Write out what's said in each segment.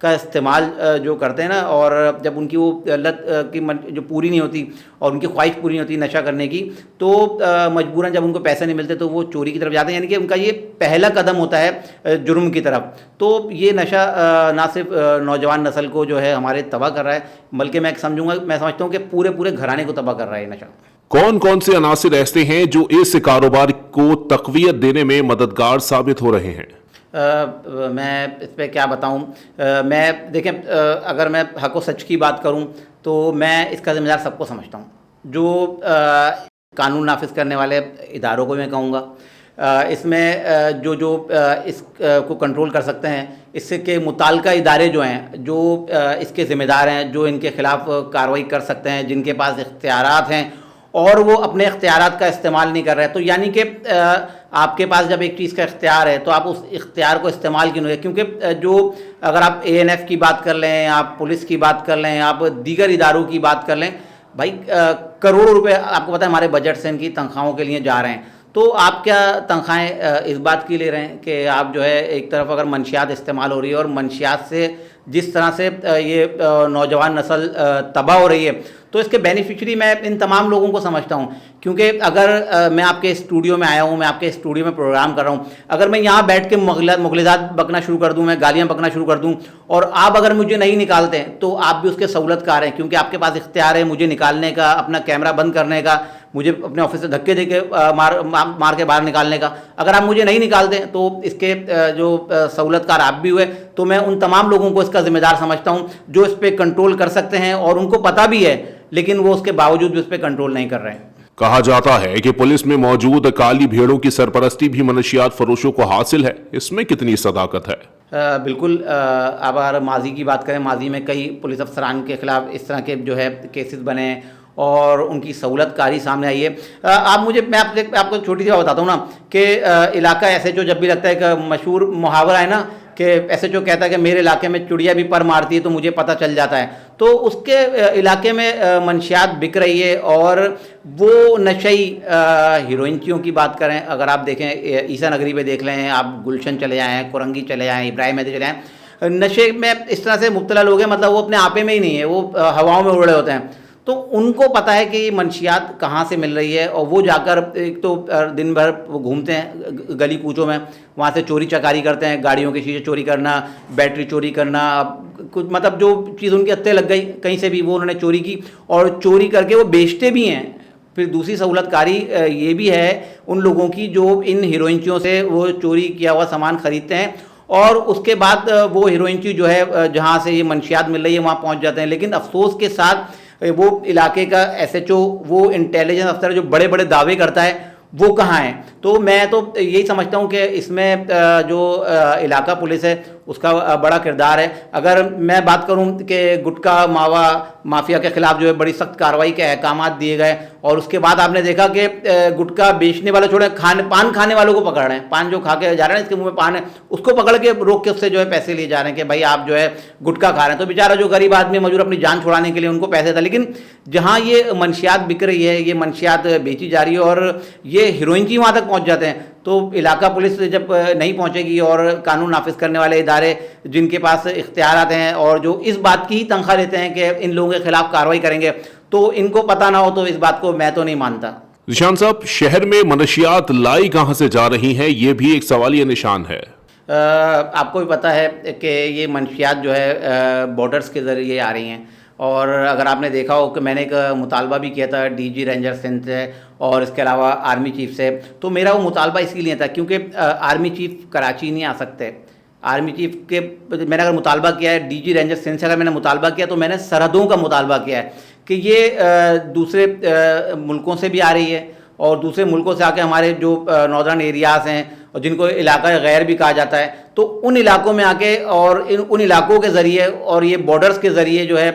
کا استعمال جو کرتے ہیں نا، اور جب ان کی وہ لت کی جو پوری نہیں ہوتی اور ان کی خواہش پوری نہیں ہوتی نشہ کرنے کی، تو مجبوراً جب ان کو پیسے نہیں ملتے تو وہ چوری کی طرف جاتے ہیں، یعنی کہ ان کا یہ پہلا قدم ہوتا ہے جرم کی طرف. تو یہ نشہ نہ صرف نوجوان نسل کو جو ہے ہمارے تباہ کر رہا ہے، بلکہ میں سمجھتا ہوں کہ پورے گھرانے کو تباہ کر رہا ہے یہ نشہ. کون کون سے عناصر ایسے ہیں جو اس کاروبار کو تقویت دینے میں مددگار ثابت ہو رہے ہیں؟ میں اس پہ کیا بتاؤں. میں دیکھیں، اگر میں حق و سچ کی بات کروں تو میں اس کا ذمہ دار سب کو سمجھتا ہوں. جو قانون نافذ کرنے والے اداروں کو میں کہوں گا، اس میں جو اس کو کنٹرول کر سکتے ہیں، اس سے کہ متعلقہ ادارے جو ہیں، جو اس کے ذمہ دار ہیں، جو ان کے خلاف کارروائی کر سکتے ہیں، جن کے پاس اختیارات ہیں اور وہ اپنے اختیارات کا استعمال نہیں کر رہے. تو یعنی کہ آپ کے پاس جب ایک چیز کا اختیار ہے تو آپ اس اختیار کو استعمال کیوں نہیں کریں؟ کیونکہ جو اگر آپ ANF کی بات کر لیں، آپ پولیس کی بات کر لیں، آپ دیگر اداروں کی بات کر لیں، بھائی کروڑوں روپے آپ کو پتہ ہے ہمارے بجٹ سے ان کی تنخواہوں کے لیے جا رہے ہیں. تو آپ کیا تنخواہیں اس بات کی لے رہے ہیں کہ آپ جو ہے ایک طرف اگر منشیات استعمال ہو رہی ہے اور منشیات سے جس طرح سے یہ نوجوان نسل تباہ ہو رہی ہے، تو اس کے بینیفیشری میں ان تمام لوگوں کو سمجھتا ہوں. کیونکہ اگر میں آپ کے اسٹوڈیو میں آیا ہوں، میں آپ کے اسٹوڈیو میں پروگرام کر رہا ہوں، اگر میں یہاں بیٹھ کے مغلظات بکنا شروع کر دوں، میں گالیاں بکنا شروع کر دوں، اور آپ اگر مجھے نہیں نکالتے تو آپ بھی اس کے سہولت کار ہیں، کیونکہ آپ کے پاس اختیار ہے مجھے نکالنے کا، اپنا کیمرہ بند کرنے کا، مجھے اپنے آفس سے دھکے دے کے مار کے باہر نکالنے کا. اگر آپ مجھے نہیں نکالتے تو اس کے جو سہولت کار آپ بھی ہوئے. تو میں ان تمام لوگوں کو اس کا ذمہ دار سمجھتا ہوں جو اس پہ کنٹرول کر سکتے ہیں، اور ان کو پتہ بھی ہے لیکن وہ اس کے باوجود بھی اس پہ کنٹرول نہیں کر رہے ہیں. کہا جاتا ہے کہ پولیس میں موجود کالی بھیڑوں کی سرپرستی بھی منشیات فروشوں کو حاصل ہے، اس میں کتنی صداقت ہے؟ بالکل. اب اگر ماضی کی بات کریں، ماضی میں کئی پولیس افسران کے خلاف اس طرح کے جو ہے کیسز بنے ہیں اور ان کی سہولت کاری سامنے آئی ہے. میں آپ کو چھوٹی سی بات بتاتا ہوں نا کہ علاقہ SHO جب بھی لگتا ہے کہ مشہور محاورہ ہے نا کہ SHO کہتا ہے کہ میرے علاقے میں چڑیا بھی پر مارتی ہے تو مجھے پتہ چل جاتا ہے. تو اس کے علاقے میں منشیات بک رہی ہے، اور وہ نشئی ہیروئنچیوں کی بات کریں، اگر آپ دیکھیں عیسیٰ نگری پہ دیکھ لیں، آپ گلشن چلے جائیں، کورنگی چلے جائیں، ابراہیم میدے چلے جائیں، نشے میں اس طرح سے مبتلا لوگ ہیں، مطلب وہ اپنے آپے میں ہی نہیں ہے، وہ ہواؤں میں اڑ رہے ہوتے ہیں. تو ان کو پتہ ہے کہ یہ منشیات کہاں سے مل رہی ہے، اور وہ جا کر ایک تو دن بھر وہ گھومتے ہیں گلی کوچوں میں، وہاں سے چوری چکاری کرتے ہیں، گاڑیوں کے شیشے چوری کرنا، بیٹری چوری کرنا، کچھ مطلب جو چیز ان کے ہتھے لگ گئی کہیں سے بھی وہ انہوں نے چوری کی، اور چوری کر کے وہ بیچتے بھی ہیں. پھر دوسری سہولت کاری یہ بھی ہے ان لوگوں کی جو ان ہیروئنچیوں سے وہ چوری کیا ہوا سامان خریدتے ہیں، اور اس کے بعد وہ ہیروئنچی جو ہے جہاں سے یہ منشیات مل رہی ہے وہاں پہنچ جاتے ہیں. لیکن افسوس کے ساتھ وہ علاقے کا SHO، وہ انٹیلیجنس افسر جو بڑے بڑے دعوے کرتا ہے، وہ کہاں ہیں؟ تو میں تو یہی سمجھتا ہوں کہ اس میں جو علاقہ پولیس ہے اس کا بڑا کردار ہے. اگر میں بات کروں کہ گٹکا مافیا کے خلاف جو ہے بڑی سخت کارروائی کے احکامات دیے گئے، اور اس کے بعد آپ نے دیکھا کہ گٹکا بیچنے والے چھوڑے، پان کھانے والوں کو پکڑ رہے ہیں، پان جو کھا کے جا رہے ہیں اس کے منہ میں پان ہے اس کو پکڑ کے روک کے اس سے جو ہے پیسے لیے جا رہے ہیں کہ بھائی آپ جو ہے گٹکا کھا رہے ہیں. تو بیچارہ جو غریب آدمی مجبور اپنی جان چھڑانے کے لیے ان کو پیسے تھا. لیکن جہاں یہ منشیات بک رہی ہے، یہ منشیات بیچی جا رہی ہے، اور یہ ہیروئن وہاں تک پہنچ جاتے ہیں، تو علاقہ پولیس جب نہیں پہنچے گی اور قانون نافذ کرنے والے ادارے جن کے پاس اختیارات ہیں اور جو اس بات کی ہی تنخواہ لیتے ہیں کہ ان لوگوں کے خلاف کارروائی کریں گے، تو ان کو پتہ نہ ہو تو اس بات کو میں تو نہیں مانتا. ذیشان صاحب، شہر میں منشیات لائی کہاں سے جا رہی ہیں، یہ بھی ایک سوالیہ نشان ہے. آپ کو بھی پتہ ہے کہ یہ منشیات جو ہے بارڈرز کے ذریعے آ رہی ہیں، اور اگر آپ نے دیکھا ہو کہ میں نے ایک مطالبہ بھی کیا تھا DG رینجر سندھ سے اور اس کے علاوہ آرمی چیف سے. تو میرا وہ مطالبہ اس لیے تھا کیونکہ آرمی چیف کراچی نہیں آ سکتے. آرمی چیف کے میں نے اگر مطالبہ کیا ہے DG رینجر سندھ سے، اگر میں نے مطالبہ کیا تو میں نے سرحدوں کا مطالبہ کیا ہے کہ یہ دوسرے ملکوں سے بھی آ رہی ہے، اور دوسرے ملکوں سے آ کے ہمارے جو ناردرن ایریاز ہیں اور جن کو علاقہ غیر بھی کہا جاتا ہے، تو ان علاقوں میں آ کے اور ان علاقوں کے ذریعے اور یہ بارڈرز کے ذریعے جو ہے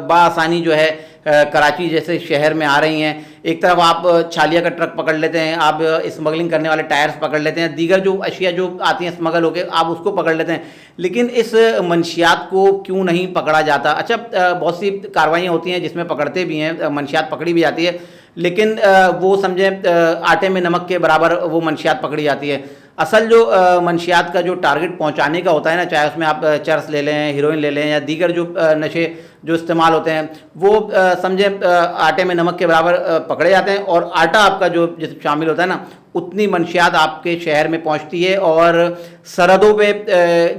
بآسانی جو ہے کراچی جیسے شہر میں آ رہی ہیں. ایک طرف آپ چھالیہ کا ٹرک پکڑ لیتے ہیں، آپ اسمگلنگ کرنے والے ٹائرز پکڑ لیتے ہیں، دیگر جو اشیاء جو آتی ہیں اسمگل ہو کے آپ اس کو پکڑ لیتے ہیں، لیکن اس منشیات کو کیوں نہیں پکڑا جاتا؟ اچھا، بہت سی کاروائیاں ہوتی ہیں جس میں پکڑتے بھی ہیں، منشیات پکڑی بھی جاتی ہے، لیکن وہ سمجھیں آٹے میں نمک کے برابر وہ منشیات پکڑی جاتی ہے. اصل جو منشیات کا جو ٹارگٹ پہنچانے کا ہوتا ہے نا، چاہے اس میں آپ چرس لے لیں، ہیروئن لے لیں، یا دیگر جو نشے جو استعمال ہوتے ہیں، وہ سمجھیں آٹے میں نمک کے برابر پکڑے جاتے ہیں، اور آٹا آپ کا جو جس شامل ہوتا ہے نا، اتنی منشیات آپ کے شہر میں پہنچتی ہے. اور سرحدوں پہ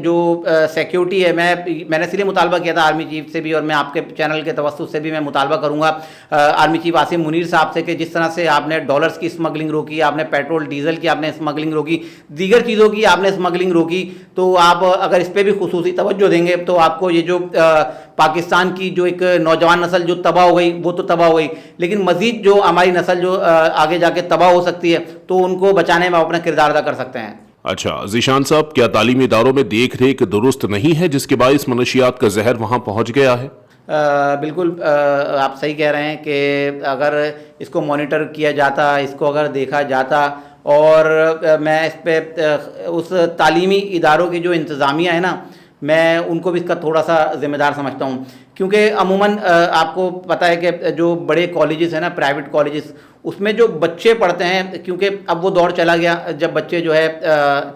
جو سیکیورٹی ہے، میں نے اس لیے مطالبہ کیا تھا آرمی چیف سے بھی، اور میں آپ کے چینل کے توسط سے بھی میں مطالبہ کروں گا آرمی چیف عاصم منیر صاحب سے، کہ جس طرح سے آپ نے ڈالرز کی اسمگلنگ روکی، آپ نے پیٹرول ڈیزل کی آپ نے اسمگلنگ روکی، دیگر چیزوں کی آپ نے اسمگلنگ روکی، تو آپ اگر اس پہ بھی خصوصی توجہ دیں گے تو آپ کو یہ جو پاکستان کی جو ایک نوجوان نسل جو تباہ ہو گئی وہ تو تباہ ہو گئی، لیکن مزید جو ہماری نسل جو آگے جا کے تباہ ہو سکتی ہے، تو ان کو بچانے میں اپنا کردار ادا کر سکتے ہیں. اچھا ذیشان صاحب، کیا تعلیمی اداروں میں دیکھ ریکھ درست نہیں ہے جس کے باعث منشیات کا زہر وہاں پہنچ گیا ہے؟ بالکل آپ صحیح کہہ رہے ہیں کہ اگر اس کو مانیٹر کیا جاتا، اس کو اگر دیکھا جاتا، اور میں اس پہ اس تعلیمی اداروں کی جو انتظامیہ ہے نا، میں ان کو بھی اس کا تھوڑا سا ذمہ دار سمجھتا ہوں، کیونکہ عموماً آپ کو پتہ ہے کہ جو بڑے کالجز ہیں نا، پرائیویٹ کالجز، اس میں جو بچے پڑھتے ہیں، کیونکہ اب وہ دور چلا گیا جب بچے جو ہے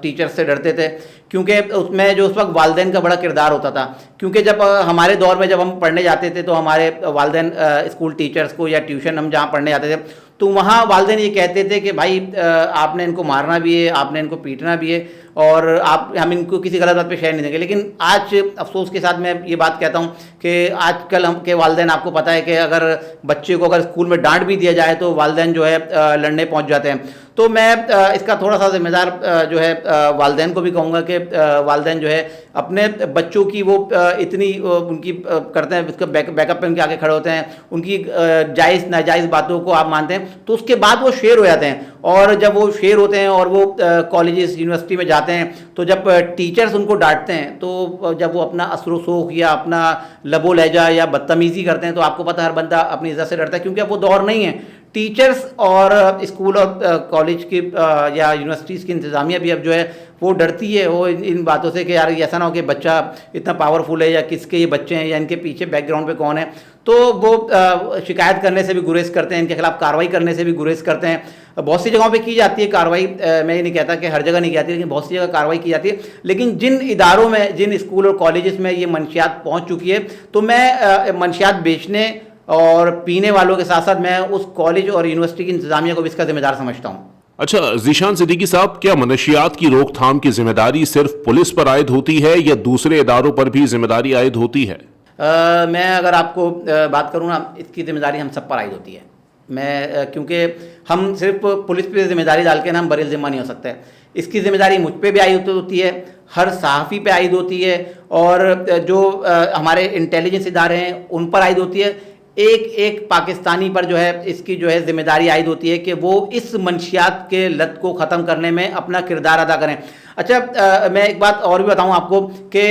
ٹیچر سے ڈرتے تھے، کیونکہ اس میں جو اس وقت والدین کا بڑا کردار ہوتا تھا. کیونکہ جب ہمارے دور میں جب ہم پڑھنے جاتے تھے تو ہمارے والدین اسکول ٹیچرز کو یا ٹیوشن ہم جہاں پڑھنے جاتے تھے تو وہاں والدین یہ کہتے تھے کہ بھائی آپ نے ان کو مارنا بھی ہے، آپ نے ان کو پیٹنا بھی ہے، اور ہم ان کو کسی غلط بات پہ شہر نہیں دیں گے. لیکن آج افسوس کے ساتھ میں یہ بات کہتا ہوں کہ آج کل ہم کے والدین، آپ کو پتہ ہے کہ اگر بچے کو اگر اسکول میں ڈانٹ بھی دیا جائے تو والدین جو ہے لڑنے پہنچ جاتے ہیں. تو میں اس کا تھوڑا سا ذمہ دار جو ہے والدین کو بھی کہوں گا کہ والدین جو ہے اپنے بچوں کی وہ اتنی ان کی کرتے ہیں، اس کا بیک اپ پہ ان کے آگے کھڑے ہوتے ہیں، ان کی جائز ناجائز باتوں کو آپ مانتے ہیں تو اس کے بعد وہ شیر ہو جاتے ہیں. اور جب وہ شیر ہوتے ہیں اور وہ کالجز یونیورسٹی میں جاتے ہیں تو جب ٹیچرز ان کو ڈانٹتے ہیں، تو جب وہ اپنا اثر و سوخ یا اپنا لب و لہجہ یا بدتمیزی کرتے ہیں، تو آپ کو پتہ ہر بندہ اپنی عزت سے ڈرتا ہے، کیونکہ اب وہ دور نہیں ہے. ٹیچرز اور اسکول اور کالج کی یا یونیورسٹیز کی انتظامیہ بھی اب جو ہے وہ ڈرتی ہے وہ ان باتوں سے کہ یار ایسا نہ ہو کہ بچہ اتنا پاورفل ہے یا کس کے یہ بچے ہیں یا ان کے پیچھے بیک گراؤنڈ پہ کون ہے. تو وہ شکایت کرنے سے بھی گریز کرتے ہیں، ان کے خلاف کارروائی کرنے سے بھی گریز کرتے ہیں. بہت سی جگہوں پہ کی جاتی ہے کارروائی، میں یہ نہیں کہتا کہ ہر جگہ نہیں کی جاتی، لیکن بہت سی جگہ کارروائی کی جاتی ہے. لیکن جن اداروں میں، جن اسکول اور کالجز میں یہ منشیات پہنچ چکی ہے، تو میں منشیات بیچنے اور پینے والوں کے ساتھ ساتھ میں اس کالج اور یونیورسٹی کی انتظامیہ کو بھی اس کا ذمہ دار سمجھتا ہوں. اچھا ذیشان صدیقی صاحب، کیا منشیات کی روک تھام کی ذمہ داری صرف پولیس پر عائد ہوتی ہے یا دوسرے اداروں پر بھی ذمہ داری عائد ہوتی ہے؟ میں اگر آپ کو بات کروں نا، اس کی ذمہ داری ہم سب پر عائد ہوتی ہے. کیونکہ ہم صرف پولیس پہ ذمہ داری ڈال کے نا ہم بری ذمہ نہیں ہو سکتے. اس کی ذمہ داری مجھ پہ بھی عائد ہوتی ہے، ہر صحافی پہ عائد ہوتی ہے، اور جو ہمارے انٹیلیجنس ادارے ہیں ان پر عائد ہوتی ہے. ایک پاکستانی پر جو ہے اس کی جو ہے ذمہ داری عائد ہوتی ہے کہ وہ اس منشیات کے لت کو ختم کرنے میں اپنا کردار ادا کریں. اچھا میں ایک بات اور بھی بتاؤں آپ کو کہ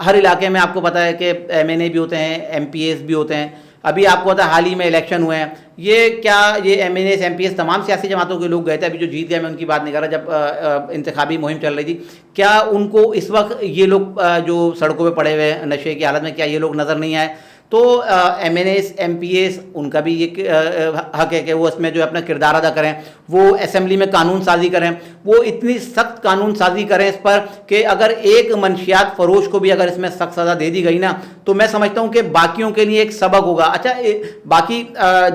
ہر علاقے میں آپ کو پتہ ہے کہ MNA بھی ہوتے ہیں، MPAs بھی ہوتے ہیں. ابھی آپ کو پتا حال ہی میں الیکشن ہوئے ہیں، یہ MNAs MPAs تمام سیاسی جماعتوں کے لوگ گئے تھے. ابھی جو جیت گئے میں ان کی بات نہیں کر رہا، جب انتخابی مہم چل رہی تھی، کیا ان کو اس وقت یہ لوگ جو سڑکوں پہ پڑے ہوئے نشے کی حالت میں، کیا یہ لوگ نظر نہیں آئے؟ تو MNAs MPAs ان کا بھی یہ حق ہے کہ وہ اس میں جو اپنا کردار ادا کریں، وہ اسمبلی میں قانون سازی کریں، وہ اتنی سخت قانون سازی کریں اس پر کہ اگر ایک منشیات فروش کو بھی اگر اس میں سخت سزا دے دی گئی نا، تو میں سمجھتا ہوں کہ باقیوں کے لیے ایک سبق ہوگا. اچھا باقی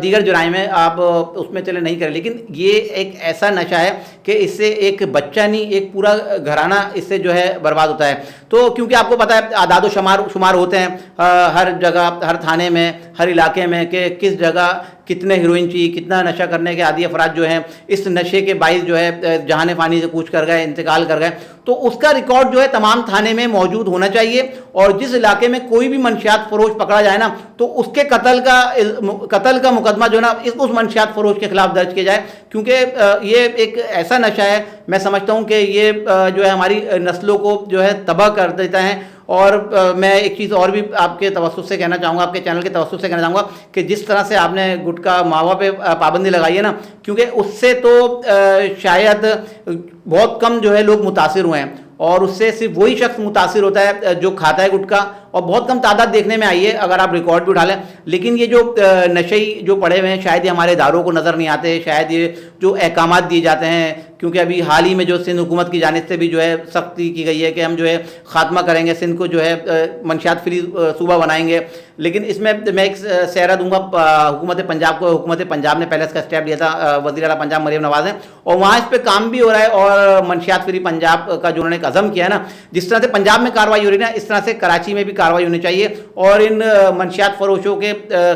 دیگر جرائم ہیں آپ اس میں چلے نہیں کریں، لیکن یہ ایک ایسا نشہ ہے کہ اس سے ایک بچہ نہیں، ایک پورا گھرانہ اس سے جو ہے برباد ہوتا ہے. تو کیونکہ آپ کو پتہ ہے اعداد و شمار ہوتے ہیں ہر جگہ، ہر تھانے میں، ہر علاقے میں، کہ کس جگہ کتنے ہیروئن چی، کتنا نشہ کرنے کے عادی افراد جو ہیں اس نشے کے باعث جو ہے جہان فانی سے کوچ کر گئے، انتقال کر گئے. تو اس کا ریکارڈ جو ہے تمام تھانے میں موجود ہونا چاہیے، اور جس علاقے میں کوئی بھی منشیات فروش پکڑا جائے نا تو اس کے قتل کا مقدمہ جو ہے نا اس منشیات فروش کے خلاف درج کیا جائے. کیونکہ یہ ایک ایسا نشہ ہے، میں سمجھتا ہوں کہ یہ جو ہے ہماری نسلوں کو جو ہے تباہ کر دیتا ہے. اور میں ایک چیز اور بھی آپ کے توسط سے کہنا چاہوں گا، آپ کے چینل کے توسط سے کہنا چاہوں گا کہ جس طرح سے آپ نے گٹکا ماوا پہ پابندی لگائی ہے نا، کیونکہ اس سے تو شاید بہت کم جو ہے لوگ متاثر ہوئے ہیں، اور اس سے صرف وہی شخص متاثر ہوتا ہے جو کھاتا ہے گٹکا اور بہت کم تعداد دیکھنے میں آئی ہے اگر آپ ریکارڈ بھی اٹھا لیں. لیکن یہ جو نشئی جو پڑے ہوئے ہیں شاید یہ ہمارے اداروں کو نظر نہیں آتے, شاید یہ جو احکامات دیے جاتے ہیں, کیونکہ ابھی حال ہی میں جو سندھ حکومت کی جانب سے بھی جو ہے سختی کی گئی ہے کہ ہم جو ہے خاتمہ کریں گے, سندھ کو جو ہے منشیات فری صوبہ بنائیں گے. لیکن اس میں ایک سہرا دوں گا حکومت پنجاب کو. حکومت پنجاب نے پہلے اس کا اسٹیپ لیا تھا, وزیر اعلیٰ پنجاب مریم نواز ہیں, اور وہاں اس پہ کام بھی ہو رہا ہے. اور منشیات فری پنجاب کا جو انہوں نے ایک عزم کیا ہے نا, جس طرح سے پنجاب میں کارروائی ہو رہی ہے نا, اس طرح سے کراچی میں بھی کارروائی ہونی چاہیے. اور ان منشیات فروشوں کے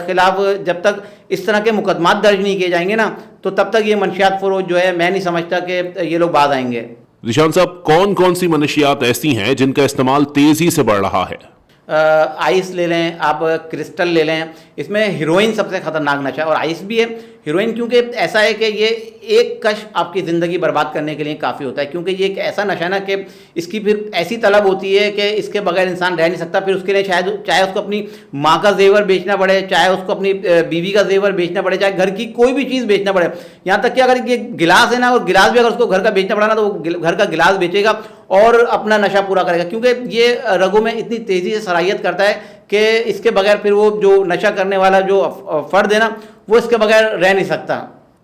خلاف جب تک اس طرح کے مقدمات درج نہیں کیے جائیں گے نا, تو تب تک یہ منشیات فروش جو ہے میں نہیں سمجھتا کہ یہ لوگ باز آئیں گے. ذیشان صاحب, کون کون سی منشیات ایسی ہیں جن کا استعمال تیزی سے بڑھ رہا ہے؟ آئس لے لیں آپ, کرسٹل لے لیں, اس میں ہیروئن سب سے خطرناک نشہ ہے. اور آئس بھی ہے, ہیروئن کیونکہ ایسا ہے کہ یہ ایک کش آپ کی زندگی برباد کرنے کے لیے کافی ہوتا ہے, کیونکہ یہ ایک ایسا نشہ ہے نا کہ اس کی پھر ایسی طلب ہوتی ہے کہ اس کے بغیر انسان رہ نہیں سکتا. پھر اس کے لیے شاید چاہے اس کو اپنی ماں کا زیور بیچنا پڑے, چاہے اس کو اپنی بیوی کا زیور بیچنا پڑے, چاہے گھر کی کوئی بھی چیز بیچنا پڑے. یہاں تک کہ اگر یہ گلاس ہے نا, اور گلاس بھی اگر اس کو گھر کا بیچنا پڑا نا, تو وہ گھر کا گلاس بیچے گا اور اپنا نشہ پورا کرے گا, کیونکہ یہ رگوں میں اتنی تیزی سے سرایت کرتا ہے کہ اس کے بغیر پھر وہ جو نشہ کرنے والا جو فرد ہے نا, وہ اس کے بغیر رہ نہیں سکتا.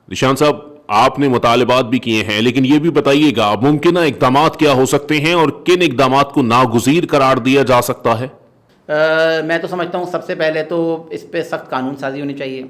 ذیشان صاحب, آپ نے مطالبات بھی کیے ہیں, لیکن یہ بھی بتائیے گا ممکنہ اقدامات کیا ہو سکتے ہیں اور کن اقدامات کو ناگزیر قرار دیا جا سکتا ہے؟ میں تو سمجھتا ہوں سب سے پہلے تو اس پہ سخت قانون سازی ہونی چاہیے,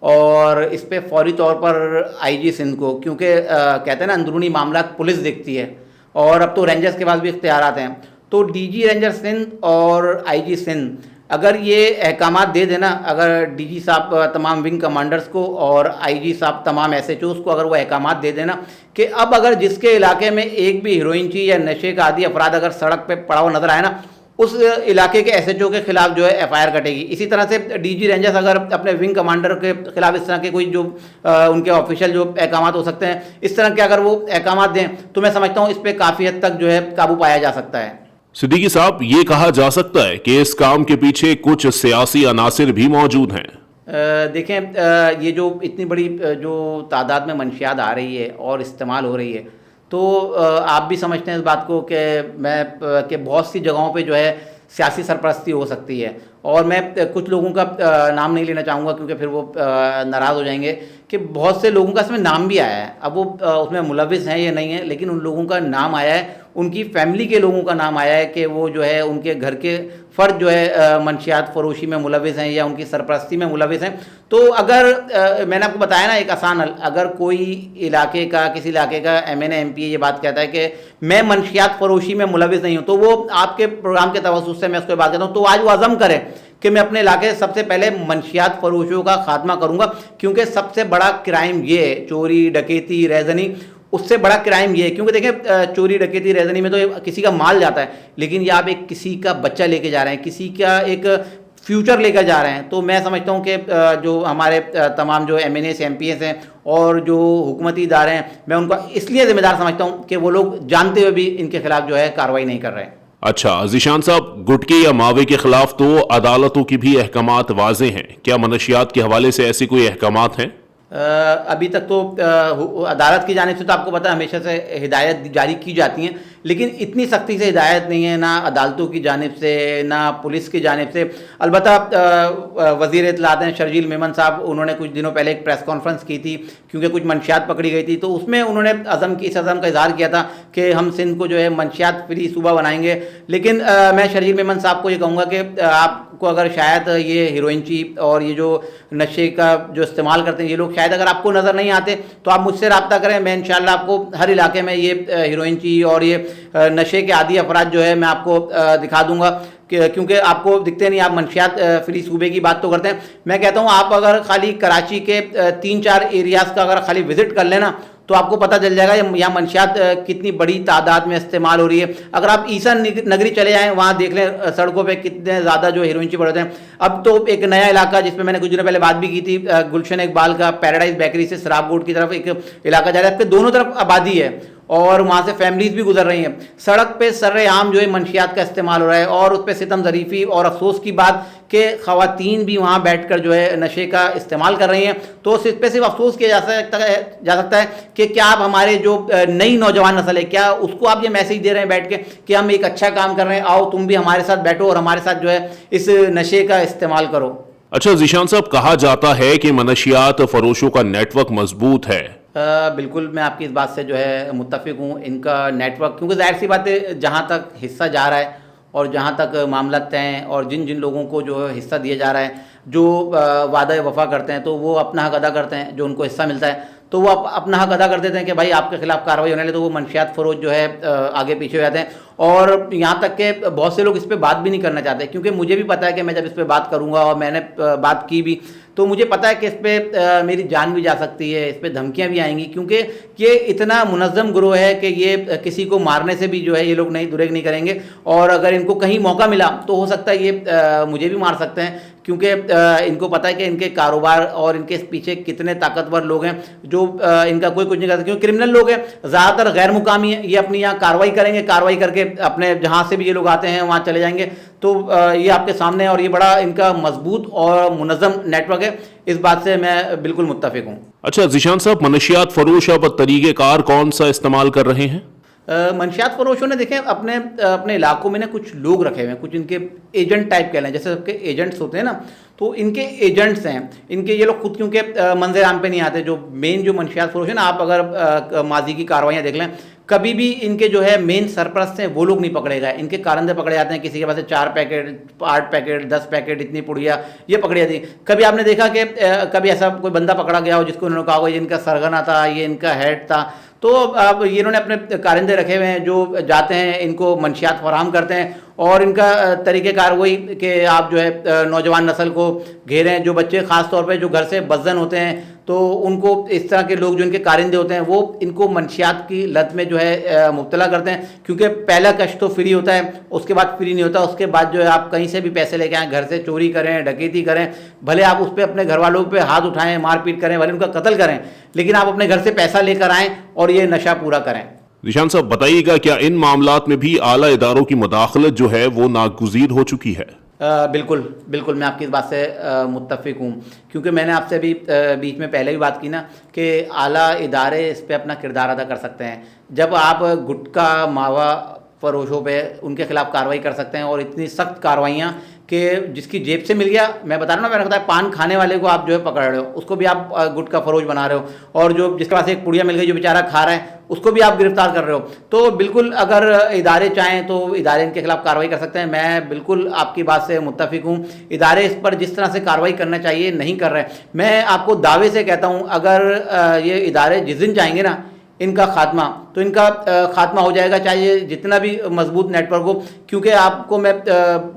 اور اس پہ فوری طور پر آئی جی سندھ کو, کیونکہ کہتے ہیں نا اندرونی معاملات پولیس دیکھتی ہے, اور اب تو رینجرز کے پاس بھی اختیارات ہیں. تو ڈی جی رینجر سندھ اور آئی جی سندھ اگر یہ احکامات دے دینا, اگر ڈی جی صاحب تمام ونگ کمانڈرز کو اور آئی جی صاحب تمام ایس ایچ اوز کو اگر وہ احکامات دے دینا کہ اب اگر جس کے علاقے میں ایک بھی ہیروئن چی یا نشے کا عادی افراد اگر سڑک پہ پڑا ہوا نظر آئے نا, اس علاقے کے ایس ایچ او کے خلاف جو ہے ایف آئی آر کٹے گی. اسی طرح سے ڈی جی رینجرز اگر اپنے ونگ کمانڈر کے خلاف اس طرح کے کوئی جو ان کے آفیشیل جو احکامات ہو سکتے ہیں, اس طرح کے اگر وہ احکامات دیں, تو میں سمجھتا ہوں اس پہ کافی حد تک جو ہے قابو پایا جا سکتا ہے. صدیقی صاحب, یہ کہا جا سکتا ہے کہ اس کام کے پیچھے کچھ سیاسی عناصر بھی موجود ہیں. دیکھیں, یہ جو اتنی بڑی جو تعداد میں منشیات آ رہی ہے اور استعمال ہو رہی ہے, تو آپ بھی سمجھتے ہیں اس بات کو کہ بہت سی جگہوں پہ جو ہے سیاسی سرپرستی ہو سکتی ہے. اور میں کچھ لوگوں کا نام نہیں لینا چاہوں گا کیونکہ پھر وہ ناراض ہو جائیں گے, کہ بہت سے لوگوں کا اس میں نام بھی آیا ہے. اب وہ اس میں ملوث ہیں یا نہیں ہیں, لیکن ان لوگوں کا نام آیا ہے, ان کی فیملی کے لوگوں کا نام آیا ہے کہ وہ جو ہے ان کے گھر کے فرد جو ہے منشیات فروشی میں ملوث ہیں یا ان کی سرپرستی میں ملوث ہیں. تو اگر میں نے آپ کو بتایا نا ایک آسان حل, اگر کوئی علاقے کا کسی علاقے کا M N A M P یہ بات کہتا ہے کہ میں منشیات فروشی میں ملوث نہیں ہوں, تو وہ آپ کے پروگرام کے توسط سے میں اس کو بات کہتا ہوں, تو آج وہ عزم کرے کہ میں اپنے علاقے سے سب سے پہلے منشیات فروشوں کا خاتمہ کروں گا. کیونکہ سب سے بڑا کرائم یہ ہے, چوری ڈکیتی ریزنی, اس سے بڑا کرائم یہ ہے. کیونکہ دیکھیں چوری ڈکیتی ریزنی میں تو کسی کا مال جاتا ہے, لیکن یہ آپ ایک کسی کا بچہ لے کے جا رہے ہیں, کسی کا ایک فیوچر لے کر جا رہے ہیں. تو میں سمجھتا ہوں کہ جو ہمارے تمام جو M N S M P S ہیں اور جو حکومتی ادارے ہیں, میں ان کو اس لیے ذمہ دار سمجھتا ہوں کہ وہ لوگ جانتے ہوئے بھی ان کے خلاف جو ہے کارروائی نہیں کر رہے ہیں. اچھا ذیشان صاحب, گٹکے یا ماوے کے خلاف تو عدالتوں کی بھی احکامات واضح ہیں, کیا منشیات کے حوالے سے ایسے کوئی احکامات ہیں؟ ابھی تک تو عدالت کی جانب سے تو آپ کو پتہ ہے ہمیشہ سے ہدایت جاری کی جاتی ہیں, لیکن اتنی سختی سے ہدایت نہیں ہے, نہ عدالتوں کی جانب سے نہ پولیس کی جانب سے. البتہ وزیر اطلاعات ہیں شرجیل میمن صاحب, انہوں نے کچھ دنوں پہلے ایک پریس کانفرنس کی تھی کیونکہ کچھ منشیات پکڑی گئی تھی, تو اس میں انہوں نے اس عزم کا اظہار کیا تھا کہ ہم سندھ کو جو ہے منشیات فری صوبہ بنائیں گے. لیکن میں شرجیل میمن صاحب کو یہ کہوں گا کہ آپ کو اگر شاید یہ ہیروئن چی اور یہ جو نشے کا جو استعمال کرتے ہیں یہ لوگ شاید اگر آپ کو نظر نہیں آتے, تو آپ مجھ سے رابطہ کریں, میں انشاءاللہ آپ کو ہر علاقے میں یہ ہیروئن چی اور یہ نشے کے عادی افراد جو ہے میں آپ کو دکھا دوں گا, کیونکہ آپ کو دکھتے نہیں, آپ منشیات فری صوبے کی بات تو کرتے ہیں. میں کہتا ہوں آپ اگر خالی کراچی کے 3-4 ایریاز کا اگر خالی وزٹ کر لینا, تو آپ کو پتہ چل جائے گا یہاں منشیات کتنی بڑی تعداد میں استعمال ہو رہی ہے. اگر آپ عیسیٰ نگری چلے جائیں, وہاں دیکھ لیں سڑکوں پہ کتنے زیادہ جو ہیروئن چی پڑتے ہیں. اب تو ایک نیا علاقہ جس پہ میں نے کچھ دنوں پہلے بات بھی کی تھی, گلشن اقبال کا پیراڈائز بیکری سے سراب گوٹ کی طرف ایک علاقہ جا رہا ہے, اس پہ دونوں طرف آبادی ہے اور وہاں سے فیملیز بھی گزر رہی ہیں. سڑک پہ سر عام جو ہے منشیات کا استعمال ہو رہا ہے, اور اس پہ ستم ظریفی اور افسوس کی بات کہ خواتین بھی وہاں بیٹھ کر جو ہے نشے کا استعمال کر رہی ہیں، تو اس پہ صرف افسوس کیا جا سکتا ہے کہ کیا آپ ہمارے جو نئی نوجوان نسل ہے، کیا اس کو آپ یہ میسج دے رہے ہیں بیٹھ کے کہ ہم ایک اچھا کام کر رہے ہیں، آؤ تم بھی ہمارے ساتھ بیٹھو اور ہمارے ساتھ جو ہے اس نشے کا استعمال کرو۔ اچھا ذیشان صاحب، کہا جاتا ہے کہ منشیات فروشوں کا نیٹ ورک مضبوط ہے۔ بالکل میں آپ کی اس بات سے جو ہے متفق ہوں، ان کا نیٹ ورک، کیونکہ ظاہر سی بات ہے جہاں تک حصہ جا رہا ہے اور جہاں تک معاملات طے ہیں اور جن لوگوں کو جو حصہ دیا جا رہا ہے، جو وعدہ وفا کرتے ہیں تو وہ اپنا حق ادا کرتے ہیں، جو ان کو حصہ ملتا ہے تو وہ اپنا حق ادا کر دیتے ہیں کہ بھائی آپ کے خلاف کارروائی ہونے لگے، تو وہ منشیات فروش جو ہے آگے پیچھے ہو جاتے ہیں۔ اور یہاں تک کہ بہت سے لوگ اس پہ بات بھی نہیں کرنا چاہتے، کیونکہ مجھے بھی پتہ ہے کہ میں جب اس پہ بات کروں گا، اور میں نے بات کی بھی، تو مجھے پتہ ہے کہ اس پہ میری جان بھی جا سکتی ہے، اس پہ دھمکیاں بھی آئیں گی، کیونکہ یہ اتنا منظم گروہ ہے کہ یہ کسی کو مارنے سے بھی جو ہے یہ لوگ دریغ نہیں کریں گے، اور اگر ان کو کہیں موقع ملا تو ہو سکتا ہے یہ مجھے بھی مار سکتے ہیں، کیونکہ ان کو پتہ ہے کہ ان کے کاروبار اور ان کے پیچھے کتنے طاقتور لوگ ہیں جو ان کا کوئی کچھ نہیں کر سکتے، کیونکہ کرمنل لوگ ہیں، زیادہ تر غیر مقامی ہیں، یہ اپنی یہاں کارروائی کریں گے، کارروائی کر کے اپنے جہاں سے بھی یہ لوگ آتے ہیں وہاں چلے جائیں گے، تو یہ آپ کے سامنے ہے، اور یہ بڑا ان کا مضبوط اور منظم نیٹ ورک ہے، اس بات سے میں بالکل متفق ہوں۔ اچھا ذیشان صاحب، منشیات فروش اب طریقہ کار کون سا استعمال کر رہے ہیں؟ منشیات فروشوں نے دیکھیں اپنے علاقوں میں کچھ لوگ رکھے ہوئے ہیں، کچھ ان کے ایجنٹ ٹائپ کہہ لیں، جیسے سب کے ایجنٹس ہوتے ہیں نا، تو ان کے ایجنٹس ہیں، ان کے یہ لوگ خود کیونکہ منظر عام پہ نہیں آتے، جو مین جو منشیات فروش ہیں نا، آپ اگر ماضی کی کارروائیاں دیکھ لیں، کبھی بھی ان کے جو ہے مین سرپرست ہیں وہ لوگ نہیں پکڑے گئے، ان کے کارندے پکڑے جاتے ہیں، کسی کے پاس 4 پیکٹ 8 پیکٹ 10 پیکٹ اتنی پڑیا یہ پکڑی جاتی ہیں۔ کبھی آپ نے دیکھا کہ کبھی ایسا کوئی بندہ پکڑا گیا ہو جس کو انہوں نے کہا ہو یہ ان کا سرغنہ تھا، یہ ان کا ہیڈ تھا، تو اب یہ انہوں نے اپنے کارندے رکھے ہوئے ہیں جو جاتے ہیں ان کو منشیات فراہم کرتے ہیں، اور ان کا طریقہ کار وہی کہ آپ جو ہے نوجوان نسل کو گھیریں، جو بچے خاص طور پہ جو گھر سے بدزن ہوتے ہیں تو ان کو اس طرح کے لوگ جو ان کے کارندے ہوتے ہیں وہ ان کو منشیات کی لت میں جو ہے مبتلا کرتے ہیں، کیونکہ پہلا کش تو فری ہوتا ہے، اس کے بعد فری نہیں ہوتا، اس کے بعد جو ہے آپ کہیں سے بھی پیسے لے کے آئیں، گھر سے چوری کریں، ڈکیتی کریں، بھلے آپ اس پہ اپنے گھر والوں پہ ہاتھ اٹھائیں، مار پیٹ کریں، بھلے ان کا قتل کریں، لیکن آپ اپنے گھر سے پیسہ لے کر آئیں اور یہ نشہ پورا کریں۔ ذیشان صاحب بتائیے گا، کیا ان معاملات میں بھی اعلیٰ اداروں کی مداخلت جو ہے وہ ناگزیر ہو چکی ہے؟ بالکل بالکل میں آپ کی اس بات سے متفق ہوں، کیونکہ میں نے آپ سے بھی بیچ میں پہلے بھی بات کی نا کہ اعلیٰ ادارے اس پہ اپنا کردار ادا کر سکتے ہیں۔ جب آپ گٹکا ماوا فروشوں پہ ان کے خلاف کارروائی کر سکتے ہیں، اور اتنی سخت کارروائیاں کہ جس کی جیب سے مل گیا، میں بتا رہا ہوں نا، میں نے بتایا پان کھانے والے کو آپ جو ہے پکڑ رہے ہو، اس کو بھی آپ گٹکا فروش بنا رہے ہو، اور جو جس کے پاس ایک پڑیا مل گئی جو بیچارہ کھا رہا ہے اس کو بھی آپ گرفتار کر رہے ہو، تو بالکل اگر ادارے چاہیں تو ادارے ان کے خلاف کارروائی کر سکتے ہیں۔ میں بالکل آپ کی بات سے متفق ہوں، ادارے اس پر جس طرح سے کارروائی کرنا چاہیے نہیں کر رہے۔ میں آپ کو دعوے سے کہتا ہوں اگر یہ ادارے جس دن چاہیں گے نا ان کا خاتمہ، تو ان کا خاتمہ ہو جائے گا، چاہے یہ جتنا بھی مضبوط نیٹ ورک ہو، کیونکہ آپ کو میں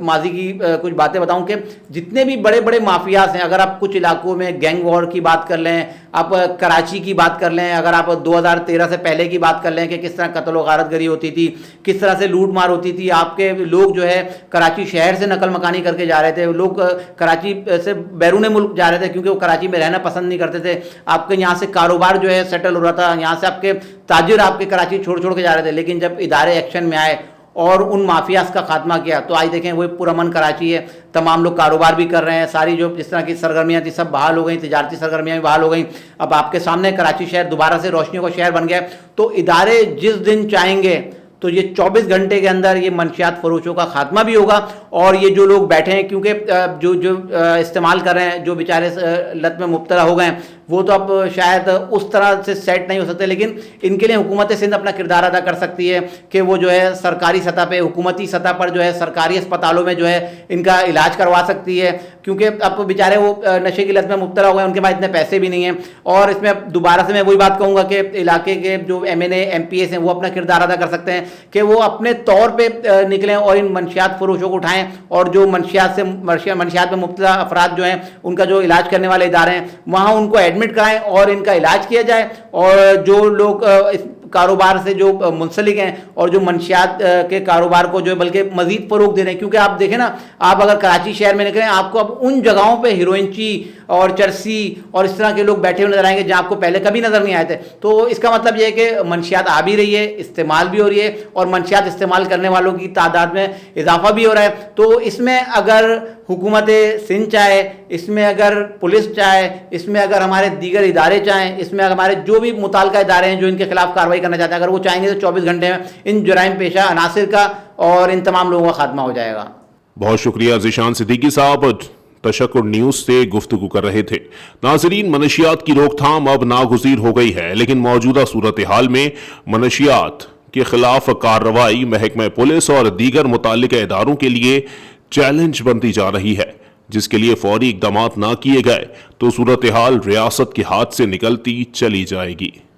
ماضی کی کچھ باتیں بتاؤں کہ جتنے بھی بڑے بڑے مافیاز ہیں، اگر آپ کچھ علاقوں میں گینگ وار کی بات کر لیں، آپ کراچی کی بات کر لیں، اگر آپ 2013 سے پہلے کی بات کر لیں کہ کس طرح قتل و غارت گری ہوتی تھی، کس طرح سے لوٹ مار ہوتی تھی، آپ کے لوگ جو ہے کراچی شہر سے نقل مکانی کر کے جا رہے تھے، لوگ کراچی سے بیرون ملک جا رہے تھے کیونکہ وہ کراچی میں رہنا پسند نہیں کرتے تھے، آپ کے یہاں سے کاروبار جو ہے سیٹل ہو رہا تھا، یہاں سے آپ کے تاجر آپ کے کراچی چھوڑ کے جا رہے تھے، لیکن جب ادارے ایکشن میں آئے اور ان مافیاز کا خاتمہ کیا تو آج دیکھیں وہ پرامن کراچی ہے، تمام لوگ کاروبار بھی کر رہے ہیں، ساری جو جس طرح کی سرگرمیاں تھیں سب بحال ہو گئیں، تجارتی سرگرمیاں بھی بحال ہو گئیں، اب آپ کے سامنے کراچی شہر دوبارہ سے روشنیوں کا شہر بن گیا۔ تو ادارے جس دن چاہیں گے تو یہ 24 گھنٹے کے اندر یہ منشیات فروشوں کا خاتمہ بھی ہوگا، اور یہ جو لوگ بیٹھے ہیں کیونکہ جو استعمال کر رہے ہیں، جو بیچارے لت میں مبتلا ہو گئے ہیں، وہ تو اب شاید اس طرح سے سیٹ نہیں ہو سکتے، لیکن ان کے لیے حکومت سندھ اپنا کردار ادا کر سکتی ہے کہ وہ جو ہے سرکاری سطح پہ، حکومتی سطح پر جو ہے سرکاری اسپتالوں میں جو ہے ان کا علاج کروا سکتی ہے، کیونکہ اب بیچارے وہ نشے کی لت میں مبتلا ہو گئے، ان کے پاس اتنے پیسے بھی نہیں ہیں۔ اور اس میں دوبارہ سے میں وہی بات کہوں گا کہ علاقے کے جو MNA MPs ہیں وہ اپنا کردار ادا کر سکتے ہیں کہ وہ اپنے طور پہ نکلیں اور ان منشیات فروشوں کو اٹھائیں، اور جو منشیات میں مبتلا افراد جو ہیں ان کا جو علاج کرنے والے ادارے ہیں وہاں ان کو ایڈمٹ کرائیں اور ان کا علاج کیا جائے، اور جو لوگ اس کاروبار سے جو منسلک ہیں اور جو منشیات کے کاروبار کو جو ہے بلکہ مزید فروغ دے رہے ہیں. کیونکہ آپ دیکھیں نا, آپ اگر کراچی شہر میں نکلیں آپ کو اب ان جگہوں پہ ہیروئنچی اور چرسی اور اس طرح کے لوگ بیٹھے ہوئے نظر آئیں گے جہاں آپ کو پہلے کبھی نظر نہیں آئے تھے. تو اس کا مطلب یہ ہے کہ منشیات آ بھی رہی ہے, استعمال بھی ہو رہی ہے, اور منشیات استعمال کرنے والوں کی تعداد میں اضافہ بھی ہو رہا ہے. تو اس میں اگر حکومت سندھ چاہے, اس میں اگر پولیس چاہے, اس میں اگر ہمارے دیگر ادارے چاہیں, اس میں ہمارے جو بھی متعلقہ ادارے ہیں جو ان کے خلاف کارروائی کرنا چاہتے ہیں, اگر وہ چاہیں گے تو 24 گھنٹے میں ان جرائم پیشہ عناصر کا اور ان تمام لوگوں کا خاتمہ ہو جائے گا. بہت شکریہ ذیشان صدیقی صاحب, تشکر نیوز سے گفتگو کر رہے تھے. ناظرین, منشیات کی روک تھام اب ناگزیر ہو گئی ہے, لیکن موجودہ صورتحال میں منشیات کے خلاف کارروائی محکمہ پولیس اور دیگر متعلقہ اداروں کے لیے چیلنج بنتی جا رہی ہے. جس کے لیے فوری اقدامات نہ کیے گئے تو صورتحال ریاست کے ہاتھ سے نکلتی چلی جائے گی.